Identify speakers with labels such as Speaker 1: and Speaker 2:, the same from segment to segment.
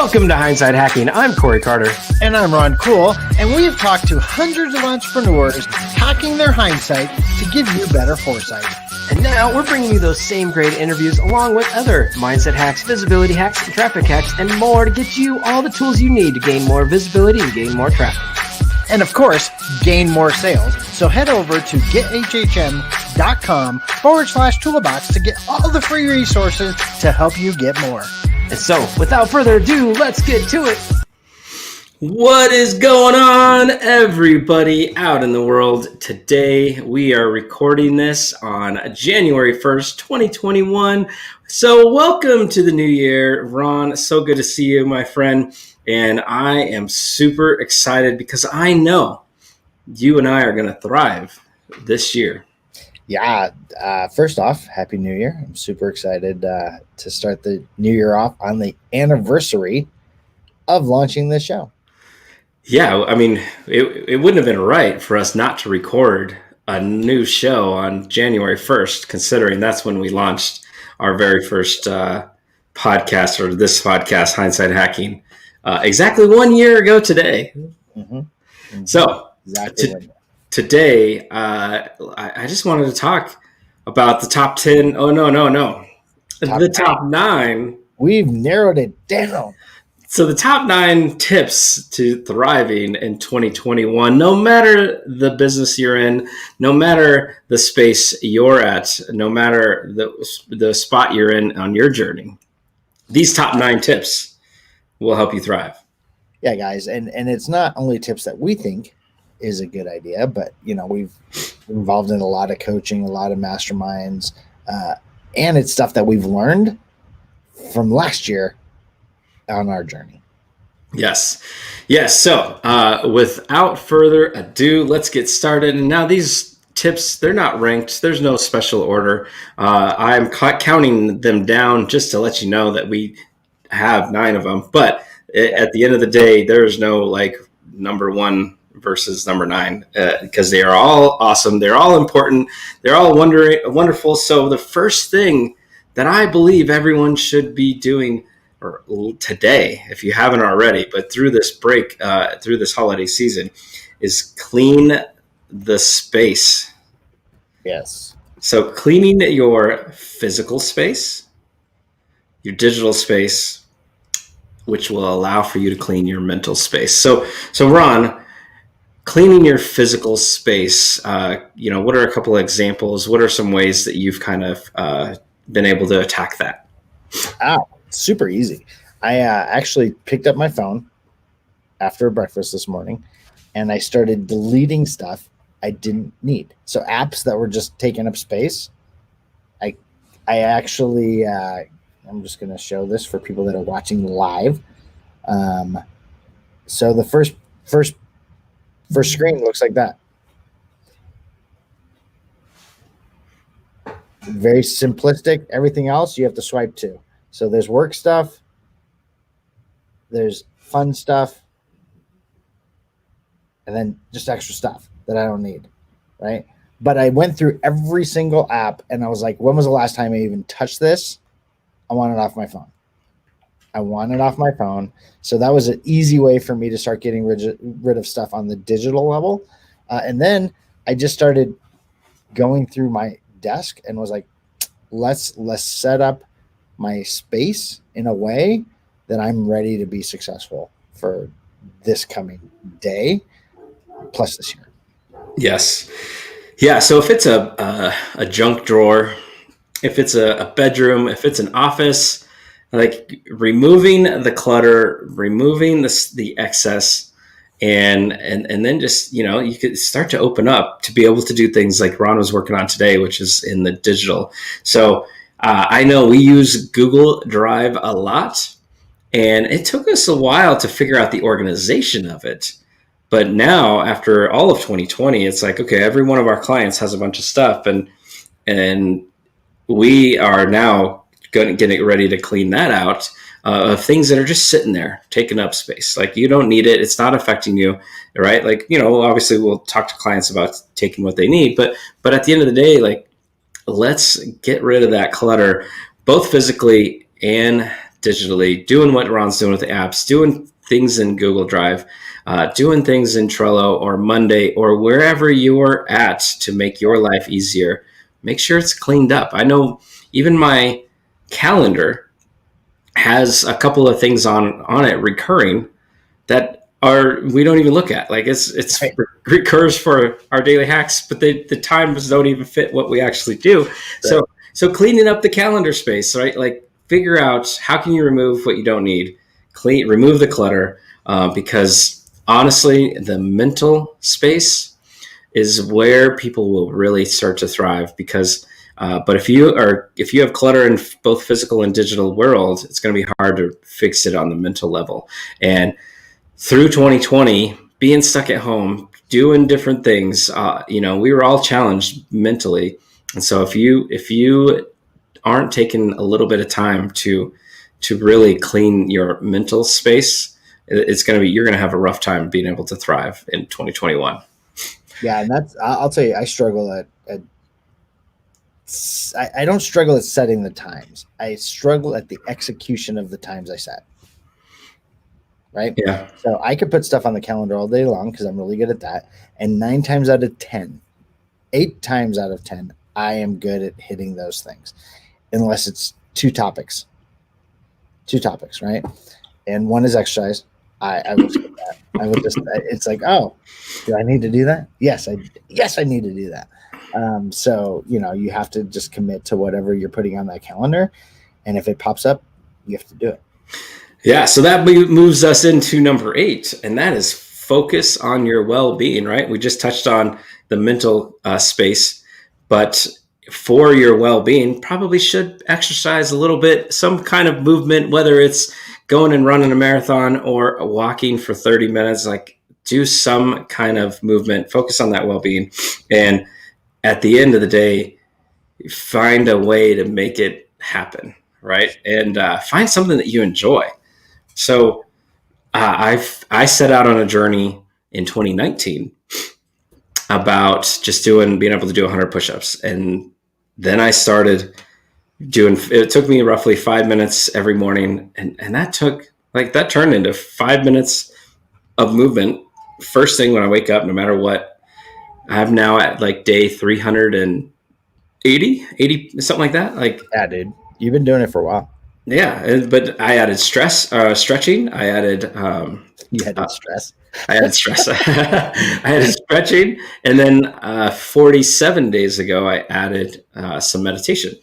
Speaker 1: Welcome to Hindsight Hacking. I'm Corey Carter.
Speaker 2: And I'm Ron Cool, and we've talked to hundreds of entrepreneurs hacking their hindsight to give you better foresight.
Speaker 1: And now we're bringing you those same great interviews along with other mindset hacks, visibility hacks, and traffic hacks, and more to get you all the tools you need to gain more visibility and gain more traffic.
Speaker 2: And of course, gain more sales. So head over to gethhm.com/toolbox to get all the free resources to help you get more.
Speaker 1: And so, without further ado, let's get to it.
Speaker 3: What is going on, everybody out in the world? Today, we are recording this on January 1st, 2021. So welcome to the new year. Ron, so good to see you, my friend. And I am super excited because I know you and I are going to thrive this year.
Speaker 4: Yeah. First off, Happy New Year. I'm super excited to start the new year off on the anniversary of launching this show.
Speaker 3: Yeah. I mean, it wouldn't have been right for us not to record a new show on January 1st, considering that's when we launched our very first podcast, or this podcast, Hindsight Hacking, exactly 1 year ago today.
Speaker 4: Mm-hmm. Mm-hmm.
Speaker 3: So
Speaker 4: exactly.
Speaker 3: Today, I just wanted to talk about the top 10. Oh, no. The top 9.
Speaker 4: We've narrowed it down.
Speaker 3: So the top 9 tips to thriving in 2021, no matter the business you're in, no matter the space you're at, no matter the spot you're in on your journey. These top 9 tips will help you thrive.
Speaker 4: Yeah, guys. And it's not only tips that we think is a good idea, but we've been involved in a lot of coaching, a lot of masterminds, and it's stuff that we've learned from last year on our journey.
Speaker 3: Yes. So without further ado, let's get started. And now these tips, they're not ranked. There's no special order. I'm counting them down just to let you know that we have 9 of them. But at the end of the day, there's no number 1 versus number 9, because they are all awesome. They're all important. They're all wonderful. So the first thing that I believe everyone should be doing today, if you haven't already, but through this break, through this holiday season, is clean the space.
Speaker 4: Yes. So
Speaker 3: cleaning your physical space, your digital space, which will allow for you to clean your mental space. So Ron, cleaning your physical space, what are a couple of examples? What are some ways that you've kind of been able to attack that?
Speaker 4: Super easy. I actually picked up my phone after breakfast this morning, and I started deleting stuff I didn't need. So apps that were just taking up space. I actually, I'm just going to show this for people that are watching live. So the first screen looks like that. Very simplistic. Everything else you have to swipe to. So there's work stuff, there's fun stuff, and then just extra stuff that I don't need, right? But I went through every single app, and I was like, when was the last time I even touched this? I want it off my phone. So that was an easy way for me to start getting rid of stuff on the digital level. And then I just started going through my desk and was like, let's set up my space in a way that I'm ready to be successful for this coming day plus this year.
Speaker 3: Yes. Yeah. So if it's a junk drawer, if it's a bedroom, if it's an office, removing the clutter, removing the excess, and then just, you could start to open up to be able to do things like Ron was working on today, which is in the digital. So I know we use Google Drive a lot, and it took us a while to figure out the organization of it. But now, after all of 2020, it's like, okay, every one of our clients has a bunch of stuff, and we are now getting ready to clean that out of things that are just sitting there, taking up space. Like, you don't need it. It's not affecting you, right? Obviously we'll talk to clients about taking what they need, but at the end of the day, let's get rid of that clutter, both physically and digitally, doing what Ron's doing with the apps, doing things in Google Drive, doing things in Trello or Monday or wherever you're at to make your life easier, make sure it's cleaned up. I know even my calendar has a couple of things on it recurring that we don't even look at. Like it's
Speaker 4: Right.
Speaker 3: recurs for our daily hacks, but the times don't even fit what we actually do.
Speaker 4: Right.
Speaker 3: So cleaning up the calendar space, right? Like figure out how can you remove what you don't need, remove the clutter, because honestly, the mental space is where people will really start to thrive. Because but if you have clutter in both physical and digital world, it's going to be hard to fix it on the mental level. And through 2020, being stuck at home, doing different things, we were all challenged mentally. And so if you aren't taking a little bit of time to really clean your mental space, you're going to have a rough time being able to thrive in 2021.
Speaker 4: Yeah, and I'll tell you, I struggle at I don't struggle at setting the times. I struggle at the execution of the times I set. Right?
Speaker 3: Yeah.
Speaker 4: So I could put stuff on the calendar all day long because I'm really good at that. And 8 times out of 10, I am good at hitting those things, unless it's two topics, right? And one is exercise. I will skip that. I would just, it's like, oh, do I need to do that? Yes, I need to do that. So, you have to just commit to whatever you're putting on that calendar. And if it pops up, you have to do it.
Speaker 3: Yeah, so that moves us into number 8, and that is focus on your well-being, right? We just touched on the mental space, but for your well-being, probably should exercise a little bit, some kind of movement, whether it's going and running a marathon or walking for 30 minutes, like do some kind of movement, focus on that well-being. And at the end of the day, find a way to make it happen, right? And find something that you enjoy. So I set out on a journey in 2019 about just being able to do 100 push-ups. And then I started it took me roughly 5 minutes every morning. And that turned into 5 minutes of movement. First thing when I wake up, no matter what. I'm now at like day 380, something like that. Like,
Speaker 4: yeah, dude, you've been doing it for a while.
Speaker 3: Yeah, but I added stretching. I added
Speaker 4: you added stress.
Speaker 3: I added stress. I added stretching, and then 47 days ago, I added some meditation.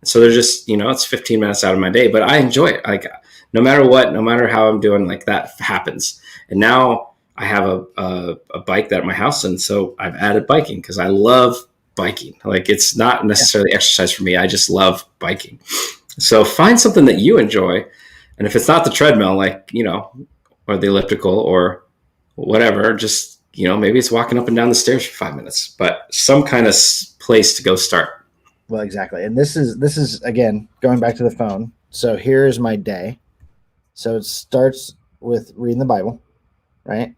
Speaker 3: So they're just it's 15 minutes out of my day, but I enjoy it. Like no matter what, no matter how I'm doing, like that happens. And now I have a bike at my house, and so I've added biking because I love biking. Like it's not necessarily exercise for me. I just love biking. So find something that you enjoy. And if it's not the treadmill, or the elliptical or whatever, just, maybe it's walking up and down the stairs for 5 minutes, but some kind of place to go start.
Speaker 4: Well, exactly. And this is again, going back to the phone. So here's my day. So it starts with reading the Bible, right?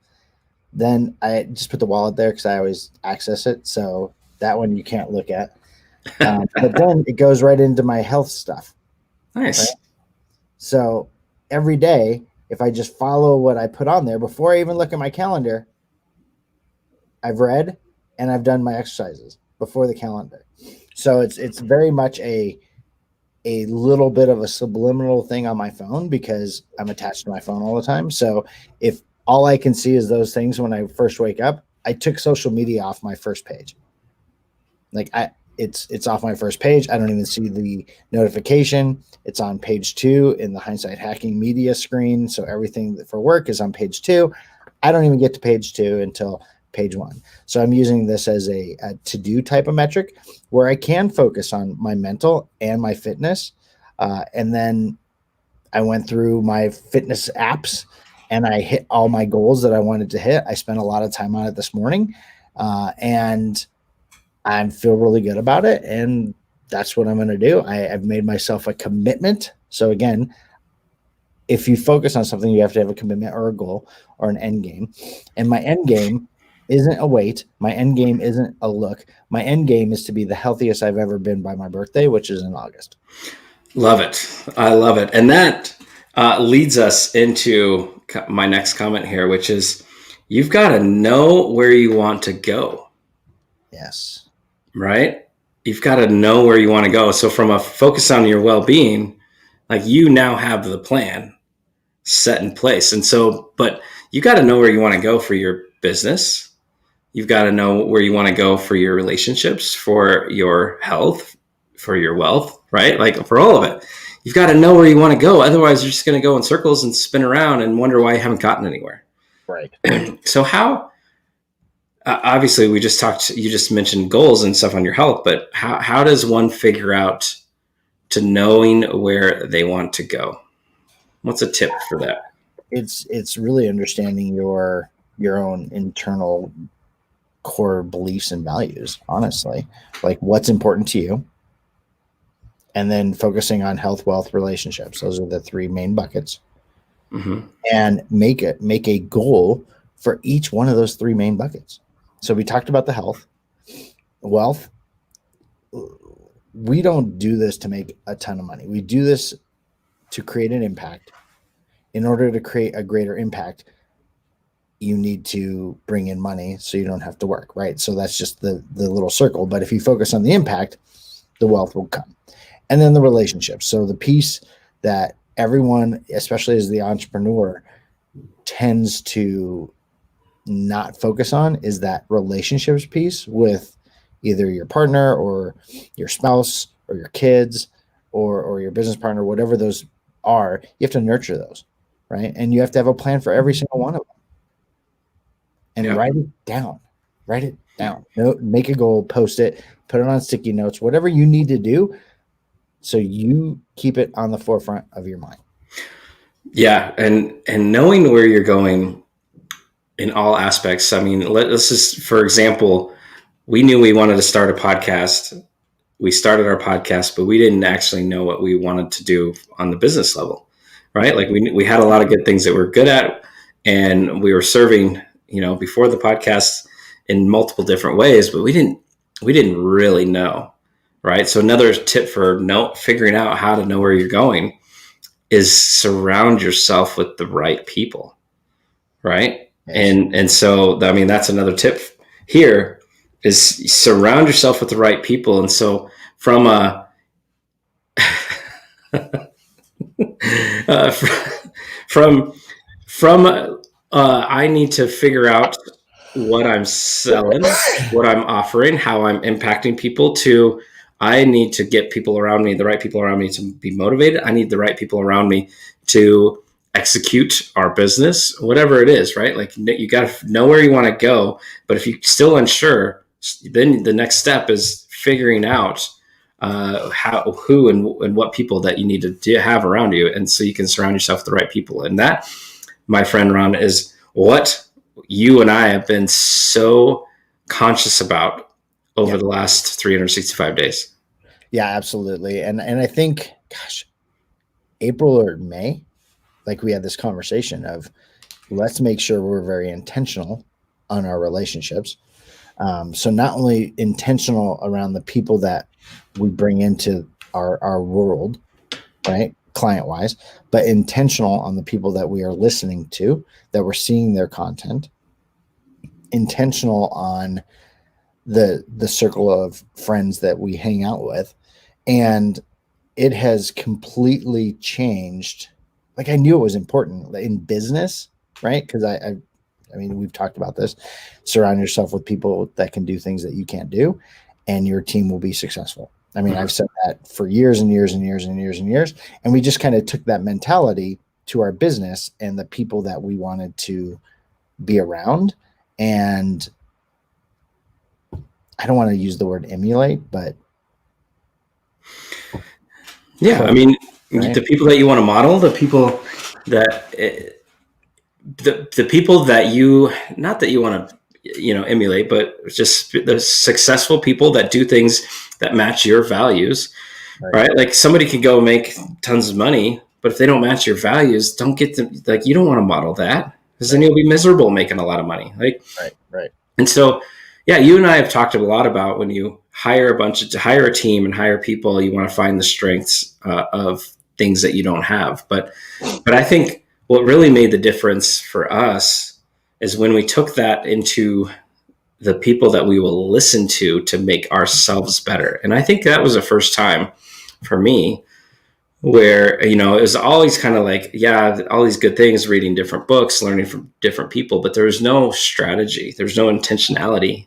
Speaker 4: Then I just put the wallet there because I always access it. So that one you can't look at. But then it goes right into my health stuff.
Speaker 3: Nice.
Speaker 4: Right? So every day, if I just follow what I put on there before I even look at my calendar, I've read and I've done my exercises before the calendar. So it's very much a little bit of a subliminal thing on my phone because I'm attached to my phone all the time. So if all I can see is those things when I first wake up, I took social media off my first page. Like it's off my first page. I don't even see the notification. It's on page 2 in the Hindsight Hacking media screen. So everything for work is on page 2. I don't even get to page 2 until page 1. So I'm using this as a to-do type of metric where I can focus on my mental and my fitness. And then I went through my fitness apps and I hit all my goals that I wanted to hit. I spent a lot of time on it this morning. And I feel really good about it, and that's what I'm going to do. I've made myself a commitment. So again, if you focus on something, you have to have a commitment or a goal or an end game. And my end game isn't a weight. My end game isn't a look. My end game is to be the healthiest I've ever been by my birthday, which is in August.
Speaker 3: Love it. I love it. And that leads us into my next comment here, which is you've got to know where you want to go.
Speaker 4: Yes.
Speaker 3: Right? You've got to know where you want to go. So from a focus on your well-being, like you now have the plan set in place. And so, but you got to know where you want to go for your business. You've got to know where you want to go for your relationships, for your health, for your wealth, right? Like for all of it, you've got to know where you want to go. Otherwise, you're just going to go in circles and spin around and wonder why you haven't gotten anywhere.
Speaker 4: Right.
Speaker 3: So how, obviously you just mentioned goals and stuff on your health, but how does one figure out to knowing where they want to go? What's a tip for that?
Speaker 4: It's really understanding your own internal core beliefs and values, honestly, like what's important to you, and then focusing on health, wealth, relationships. Those are the three main buckets.
Speaker 3: Mm-hmm.
Speaker 4: And make a goal for each one of those three main buckets. So we talked about the health, wealth. We don't do this to make a ton of money. We do this to create an impact. In order to create a greater impact, you need to bring in money so you don't have to work, right? So that's just the little circle. But if you focus on the impact, the wealth will come. And then the relationships. So the piece that everyone, especially as the entrepreneur, tends to not focus on is that relationships piece with either your partner or your spouse or your kids or your business partner, whatever those are. You have to nurture those, right? And you have to have a plan for every single one of them. And write it down. No, make a goal, post it, put it on sticky notes, whatever you need to do so you keep it on the forefront of your mind.
Speaker 3: Yeah. And knowing where you're going in all aspects. I mean, let's just, for example, we knew we wanted to start a podcast. We started our podcast, but we didn't actually know what we wanted to do on the business level, right? Like we had a lot of good things that we're good at, and we were serving, before the podcast in multiple different ways, but we didn't really know, right? So another tip for figuring out how to know where you're going is surround yourself with the right people, right? Yes. And so, I mean, that's another tip here is surround yourself with the right people. And so from I need to figure out what I'm selling, what I'm offering, how I'm impacting people, to I need to get people around me, the right people around me, to be motivated. I need the right people around me to execute our business, whatever it is, right? Like you got to know where you want to go. But if you're still unsure, then the next step is figuring out who and what people that you need to have around you. And so you can surround yourself with the right people. And that, my friend Ron, is what you and I have been so conscious about over the last 365 days.
Speaker 4: Yeah, absolutely. And I think, April or May, like we had this conversation of let's make sure we're very intentional on our relationships. So not only intentional around the people that we bring into our world, right, client wise, but intentional on the people that we are listening to, that we're seeing their content, intentional on the circle of friends that we hang out with. And it has completely changed. Like I knew it was important in business, right? Because I mean, we've talked about this. Surround yourself with people that can do things that you can't do, and your team will be successful. I mean, I've said that for years and years and years and years and years. And we just kind of took that mentality to our business and the people that we wanted to be around. And I don't want to use the word emulate, but
Speaker 3: yeah, I mean, right? The people that you want to model, the people that the people that you, not that you want to, emulate, but just the successful people that do things that match your values, right? Like somebody can go make tons of money, but if they don't match your values, don't get them. Like you don't want to model that, because then you'll be miserable making a lot of money. Like,
Speaker 4: right.
Speaker 3: And so, yeah, you and I have talked a lot about when you hire a team and hire people, you want to find the strengths of things that you don't have. But I think what really made the difference for us is when we took that into the people that we will listen to make ourselves better. And I think that was the first time for me where, it was always kind of like, yeah, all these good things, reading different books, learning from different people, but there was no strategy. There's no intentionality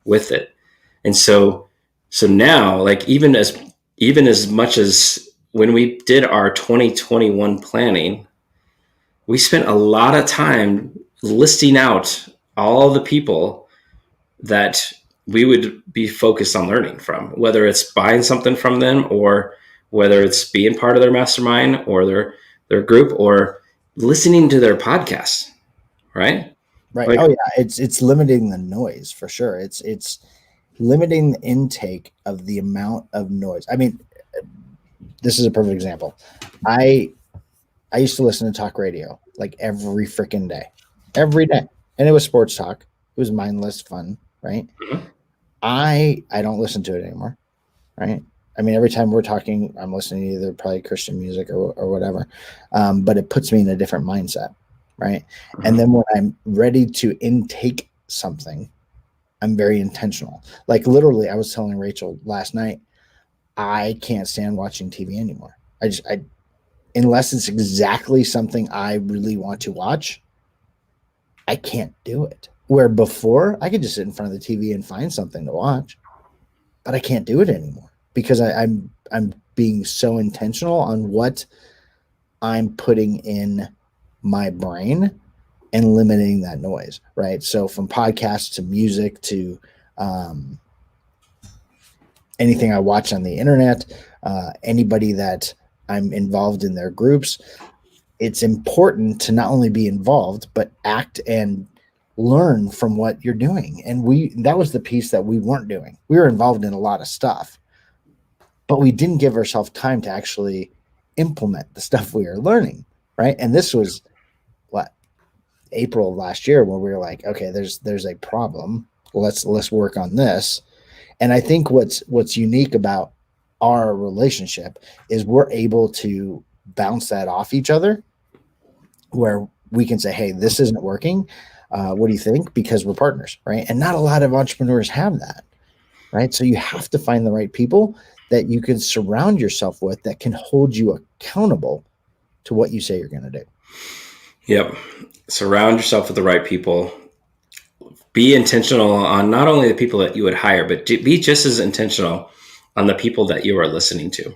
Speaker 3: with it. And so now, like, even as much as when we did our 2021 planning, we spent a lot of time listing out all the people that we would be focused on learning from, whether it's buying something from them or whether it's being part of their mastermind or their group or listening to their podcast. Right.
Speaker 4: Right.
Speaker 3: Like,
Speaker 4: Oh yeah. It's limiting the noise for sure. It's limiting the intake of the amount of noise. I mean, this is a perfect example. I used to listen to talk radio like every freaking day, every day. And it was sports talk. It was mindless fun. Right.
Speaker 3: Mhm.
Speaker 4: I don't listen to it anymore. Right. I mean, every time we're talking, I'm listening to either probably Christian music or whatever. But it puts me in a different mindset. Right. And then when I'm ready to intake something, I'm very intentional. Like literally, I was telling Rachel last night, I can't stand watching TV anymore. I unless it's exactly something I really want to watch, I can't do it. Where before I could just sit in front of the TV and find something to watch, but I can't do it anymore because I'm being so intentional on what I'm putting in my brain and limiting that noise, right? So from podcasts to music to anything I watch on the internet, anybody that I'm involved in their groups, it's important to not only be involved, but act and learn from what you're doing. And that was the piece that we weren't doing. We were involved in a lot of stuff, but we didn't give ourselves time to actually implement the stuff we were learning, right? And this was April of last year where we were like, okay, there's a problem. Let's work on this. And I think what's unique about our relationship is we're able to bounce that off each other where we can say, hey, this isn't working. What do you think? Because we're partners, right? And not a lot of entrepreneurs have that, right? So you have to find the right people that you can surround yourself with that can hold you accountable to what you say you're going to do.
Speaker 3: Yep. Surround yourself with the right people. Be intentional on not only the people that you would hire, but be just as intentional on the people that you are listening to,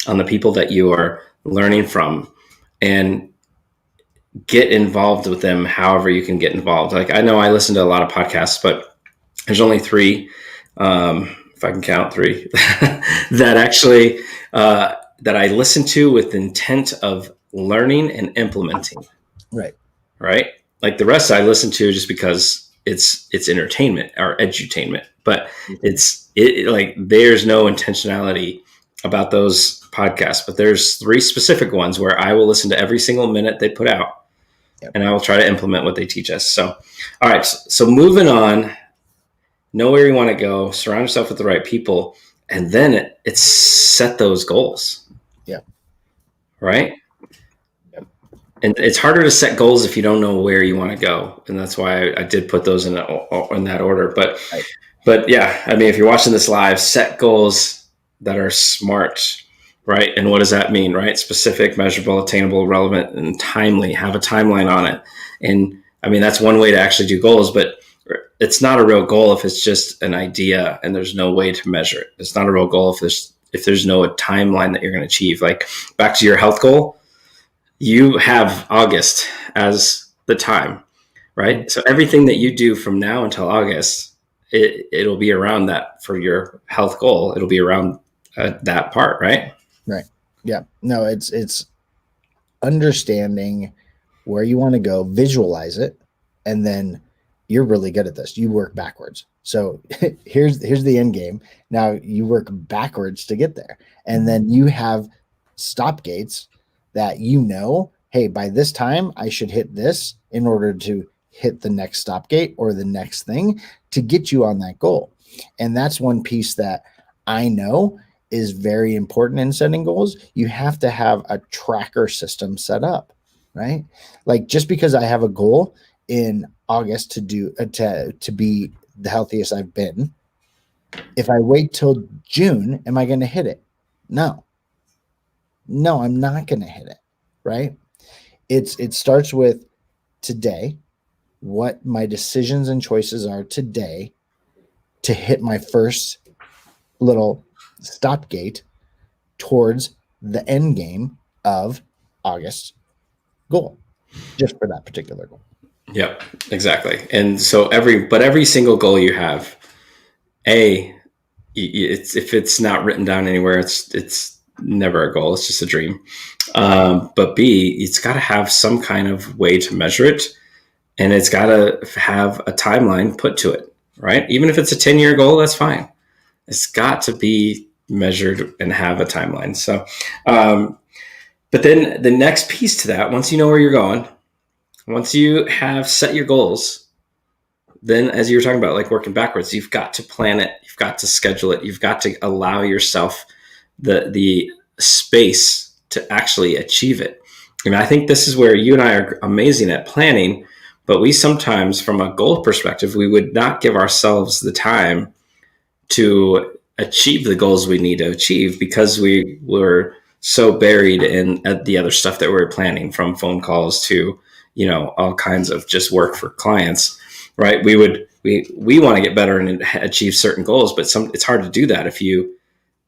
Speaker 3: on the people that you are learning from, and get involved with them however you can get involved. Like, I know I listen to a lot of podcasts, but there's only three, if I can count three, that actually that I listen to with the intent of learning and implementing. Right. Like the rest I listen to just because it's entertainment or edutainment, but it's like there's no intentionality about those podcasts. But there's three specific ones where I will listen to every single minute they put out.
Speaker 4: Yep.
Speaker 3: And I will try to implement what they teach us. So, all right. So moving on, know where you want to go, surround yourself with the right people, and then it's set those goals.
Speaker 4: Yeah.
Speaker 3: Right.
Speaker 4: Yep.
Speaker 3: And it's harder to set goals if you don't know where you want to go. And that's why I did put those in that order. But,
Speaker 4: right.
Speaker 3: But yeah, I mean, if you're watching this live, set goals that are smart. Right. And what does that mean? Right. Specific, measurable, attainable, relevant, and timely. Have a timeline on it. And I mean, that's one way to actually do goals, but it's not a real goal if it's just an idea and there's no way to measure it. It's not a real goal if there's no timeline that you're going to achieve. Like back to your health goal, you have August as the time, right? So everything that you do from now until August, it'll be around that for your health goal. It'll be around that part, right?
Speaker 4: Right. Yeah. No, it's understanding where you want to go, visualize it, and then you're really good at this. You work backwards. So here's the end game. Now you work backwards to get there. And then you have stop gates that hey, by this time I should hit this in order to hit the next stop gate or the next thing to get you on that goal. And that's one piece that I know is very important in setting goals. You have to have a tracker system set up, right? Like just because I have a goal in August to do to be the healthiest I've been, if I wait till June, am I going to hit it? No, I'm not going to hit it, right? It starts with today, what my decisions and choices are today to hit my first little stop gate towards the end game of August goal, just for that particular goal.
Speaker 3: Yep, exactly. And so every single goal you have, if it's not written down anywhere, it's never a goal. It's just a dream. But B, it's got to have some kind of way to measure it, and it's got to have a timeline put to it, right? Even if it's a 10-year goal, that's fine. It's got to be measured and have a timeline. So, but then the next piece to that, once you know where you're going, once you have set your goals, then as you were talking about, like working backwards, you've got to plan it. You've got to schedule it. You've got to allow yourself the space to actually achieve it. And I think this is where you and I are amazing at planning, but we sometimes, from a goal perspective, we would not give ourselves the time to achieve the goals we need to achieve because we were so buried in the other stuff that we were planning, from phone calls to, all kinds of just work for clients, right? We want to get better and achieve certain goals, but it's hard to do that if you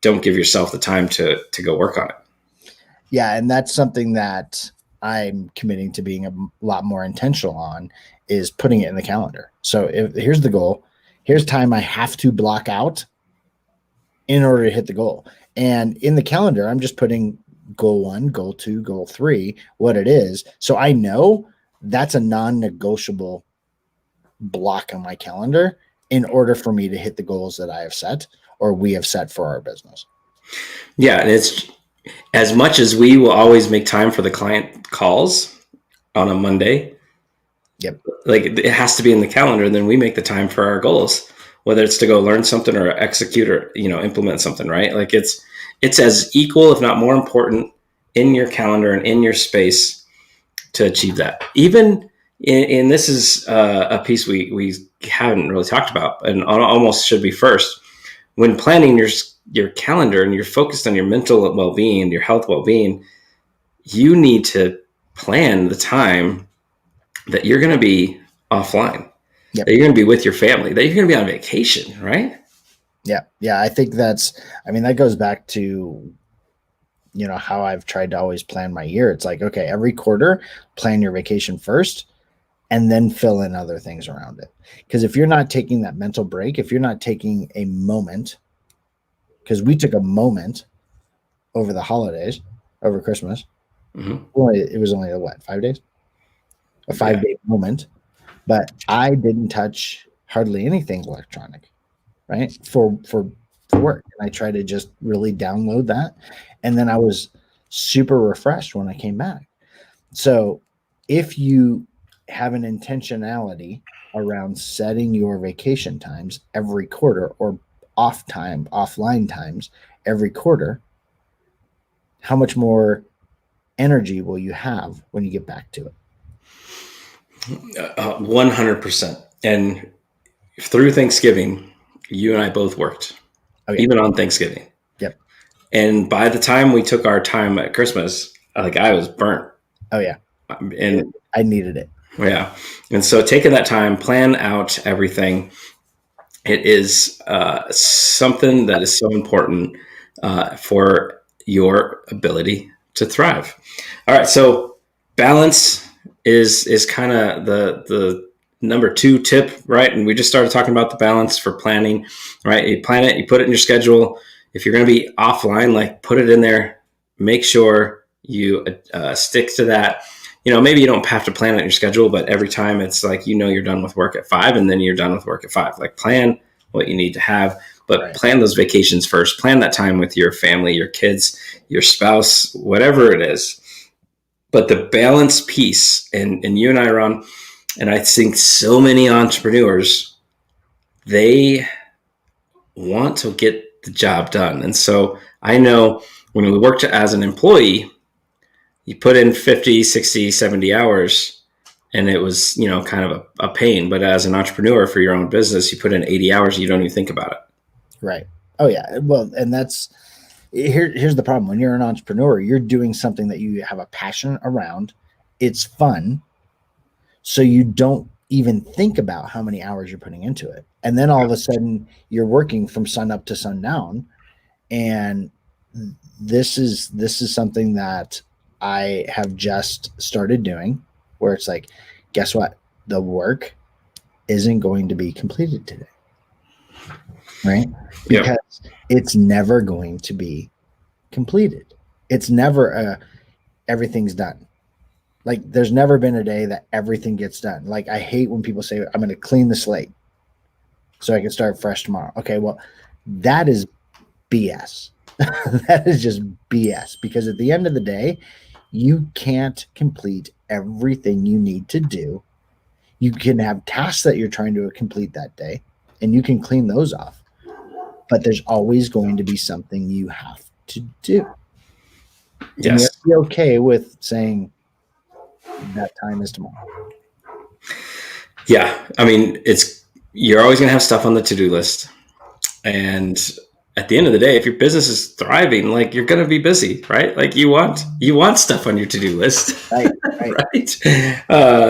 Speaker 3: don't give yourself the time to go work on it.
Speaker 4: Yeah. And that's something that I'm committing to being a lot more intentional on, is putting it in the calendar. So here's the goal. Here's time I have to block out in order to hit the goal. And in the calendar, I'm just putting goal 1, goal 2, goal 3, what it is. So I know that's a non-negotiable block on my calendar in order for me to hit the goals that I have set or we have set for our business.
Speaker 3: Yeah. And it's as much as we will always make time for the client calls on a Monday.
Speaker 4: Yep.
Speaker 3: Like it has to be in the calendar. And then we make the time for our goals, whether it's to go learn something or execute or, implement something, right? Like it's as equal, if not more important, in your calendar and in your space to achieve that. Even and this is a piece we haven't really talked about and almost should be first. When planning your calendar and you're focused on your mental well-being, your health well-being, you need to plan the time that you're going to be offline,
Speaker 4: yep,
Speaker 3: that you're going to be with your family, that you're going to be on vacation, right?
Speaker 4: Yeah. Yeah. I think that goes back to, how I've tried to always plan my year. It's like, okay, every quarter, plan your vacation first and then fill in other things around it. Because if you're not taking that mental break, if you're not taking a moment, because we took a moment over the holidays, over Christmas, it was only 5 days? A 5-day moment, but I didn't touch hardly anything electronic, right? For work. And I tried to just really download that. And then I was super refreshed when I came back. So if you have an intentionality around setting your vacation times every quarter or offline times every quarter, how much more energy will you have when you get back to it?
Speaker 3: 100%. And through Thanksgiving, you and I both worked, even on Thanksgiving.
Speaker 4: Yep.
Speaker 3: And by the time we took our time at Christmas, I was burnt.
Speaker 4: Oh yeah.
Speaker 3: And
Speaker 4: I needed it.
Speaker 3: Yeah. And so taking that time, plan out everything. It is something that is so important for your ability to thrive. All right. So balance is kind of the number 2 tip, right? And we just started talking about the balance for planning, right? You plan it, you put it in your schedule. If you're going to be offline, like put it in there, make sure you stick to that. Maybe you don't have to plan it in your schedule, but every time it's like, you're done with work at 5 and then you're done with work at 5. Like plan what you need to have, but plan those vacations first. Plan that time with your family, your kids, your spouse, whatever it is. But the balance piece, and you and I, Ron, and I think so many entrepreneurs, they want to get the job done. And so I know when we worked as an employee, you put in 50, 60, 70 hours and it was, kind of a pain. But as an entrepreneur for your own business, you put in 80 hours, and you don't even think about it.
Speaker 4: Right. Oh yeah. Well, and here's the problem. When you're an entrepreneur, you're doing something that you have a passion around. It's fun. So you don't even think about how many hours you're putting into it. And then all of a sudden you're working from sun up to sundown. And this is something that I have just started doing, where it's like, guess what? The work isn't going to be completed today. Right? Because it's never going to be completed. It's never everything's done. Like there's never been a day that everything gets done. Like I hate when people say, I'm going to clean the slate so I can start fresh tomorrow. Okay, well, that is BS. That is just BS, because at the end of the day, you can't complete everything you need to do. You can have tasks that you're trying to complete that day, and you can clean those off. But there's always going to be something you have to do.
Speaker 3: Yes.
Speaker 4: And you have to be okay with saying that time is tomorrow.
Speaker 3: Yeah. I mean, you're always going to have stuff on the to-do list. And at the end of the day, if your business is thriving, like you're going to be busy, right? Like you want stuff on your to-do list.
Speaker 4: Right.
Speaker 3: Right.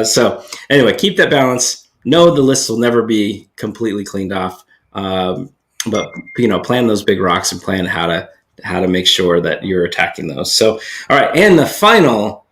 Speaker 3: So anyway, keep that balance. Know the list will never be completely cleaned off. But plan those big rocks and plan how to make sure that you're attacking those. So, all right. And the final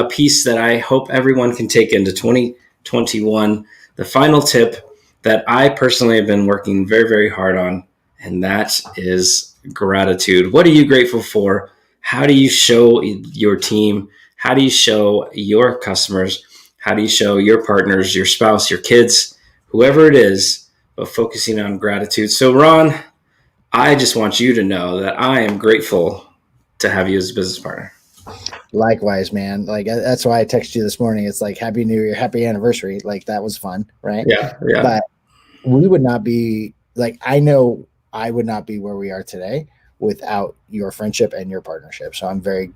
Speaker 3: piece that I hope everyone can take into 2021, the final tip that I personally have been working very, very hard on, and that is gratitude. What are you grateful for? How do you show your team? How do you show your customers? How do you show your partners, your spouse, your kids, whoever it is, but focusing on gratitude? So Ron, I just want you to know that I am grateful to have you as a business partner.
Speaker 4: Likewise, man. Like that's why I texted you this morning. It's like Happy New Year, Happy Anniversary. Like that was fun, right?
Speaker 3: Yeah.
Speaker 4: But we would not be I know I would not be where we are today without your friendship and your partnership. So I'm very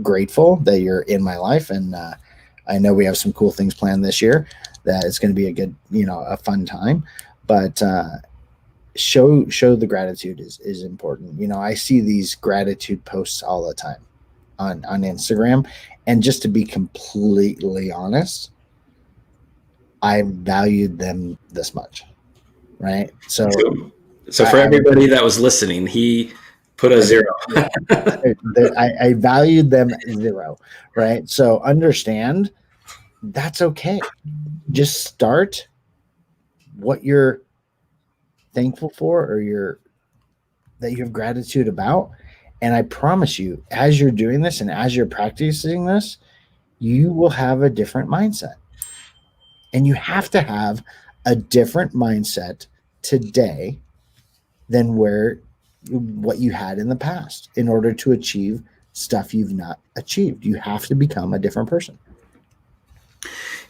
Speaker 4: grateful that you're in my life, and I know we have some cool things planned this year. That it's going to be a good, a fun time. But show the gratitude is important. I see these gratitude posts all the time on Instagram, and just to be completely honest, I valued them this much, right? So
Speaker 3: for everybody that was listening, he put a 0.
Speaker 4: I valued them 0, right? So understand that's okay. Just start what you're thankful for, or that you have gratitude about. And I promise you, as you're doing this and as you're practicing this, you will have a different mindset. And you have to have a different mindset today than what you had in the past in order to achieve stuff you've not achieved. You have to become a different person.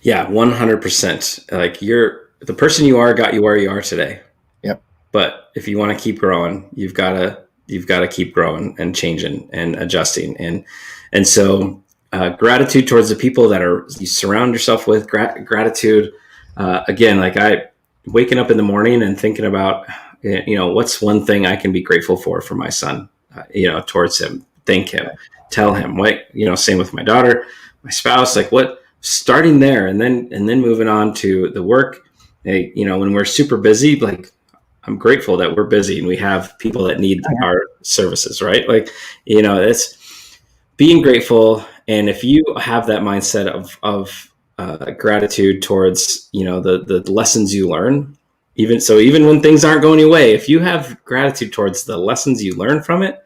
Speaker 3: Yeah, 100%. Like the person you are got you where you are today.
Speaker 4: Yep.
Speaker 3: But if you want to keep growing, you've got to keep growing and changing and adjusting. And so gratitude towards the people that you surround yourself with. Gratitude, again, like I waking up in the morning and thinking about, what's one thing I can be grateful for my son, towards him, thank him, tell him what, same with my daughter, my spouse, like what, starting there and then moving on to the work. When we're super busy, like I'm grateful that we're busy and we have people that need our services, right? Like, it's being grateful. And if you have that mindset of gratitude towards, the lessons you learn, even when things aren't going your way, if you have gratitude towards the lessons you learn from it,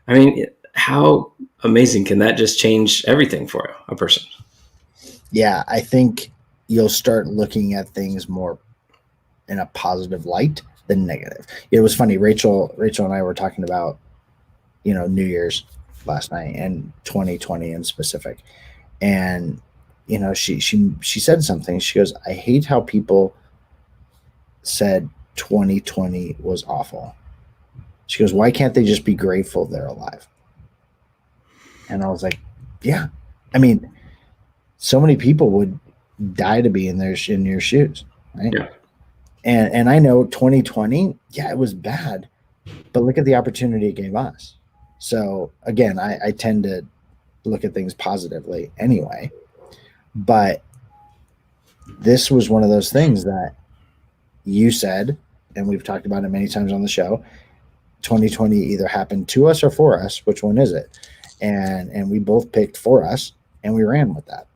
Speaker 3: I mean, how amazing can that just change everything for a person?
Speaker 4: Yeah, I think you'll start looking at things more in a positive light than negative. It was funny. Rachel and I were talking about, New Year's last night and 2020 in specific. And, she said something. She goes, I hate how people said 2020 was awful. She goes, why can't they just be grateful they're alive? And I was like, yeah. I mean, so many people would die to be in your shoes, right?
Speaker 3: Yeah.
Speaker 4: And I know 2020, yeah, it was bad, but look at the opportunity it gave us. So again, I tend to look at things positively anyway, but this was one of those things that you said, and we've talked about it many times on the show. 2020 either happened to us or for us. Which one is it? And we both picked for us, and we ran with that.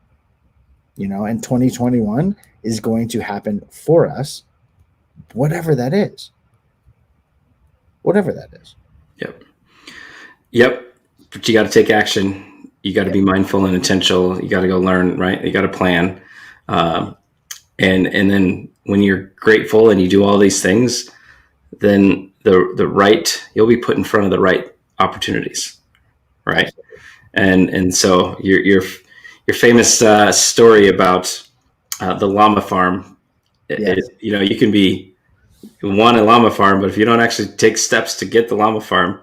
Speaker 4: And 2021 is going to happen for us, whatever that is. Whatever that is.
Speaker 3: Yep. But you got to take action. You got to be mindful and intentional. You got to go learn, right? You got to plan. And then when you're grateful and you do all these things, then you'll be put in front of the right opportunities, right? And so your famous story about the llama farm, you can want a llama farm, but if you don't actually take steps to get the llama farm,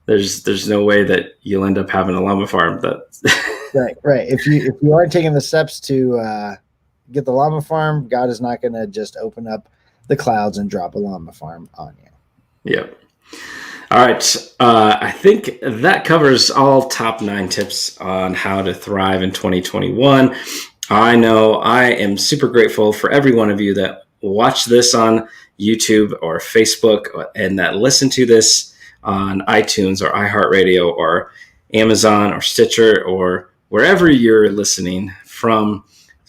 Speaker 3: there's no way that you'll end up having a llama farm.
Speaker 4: Right. If you aren't taking the steps to get the llama farm, God is not going to just open up the clouds and drop a llama farm on you.
Speaker 3: Yep. All right. I think that covers all top 9 tips on how to thrive in 2021. I know I am super grateful for every one of you that watch this on YouTube or Facebook and that listen to this on iTunes or iHeartRadio or Amazon or Stitcher or wherever you're listening from.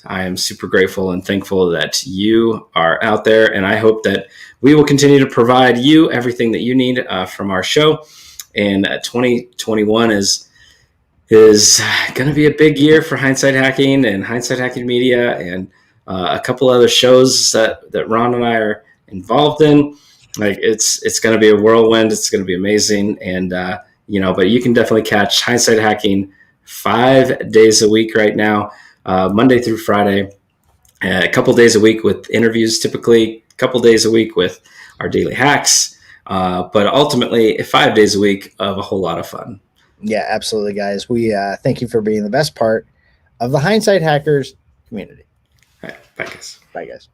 Speaker 3: I am super grateful and thankful that you are out there, and I hope that we will continue to provide you everything that you need from our show. And 2021 is going to be a big year for Hindsight Hacking and Hindsight Hacking Media and a couple other shows that Ron and I are involved in. Like it's going to be a whirlwind. It's going to be amazing. And, but you can definitely catch Hindsight Hacking 5 days a week right now. Monday through Friday, a couple days a week with interviews, typically a couple days a week with our daily hacks, but ultimately 5 days a week of a whole lot of fun.
Speaker 4: Yeah, absolutely, guys. We thank you for being the best part of the Hindsight Hackers community.
Speaker 3: All right, bye, guys.
Speaker 4: Bye, guys.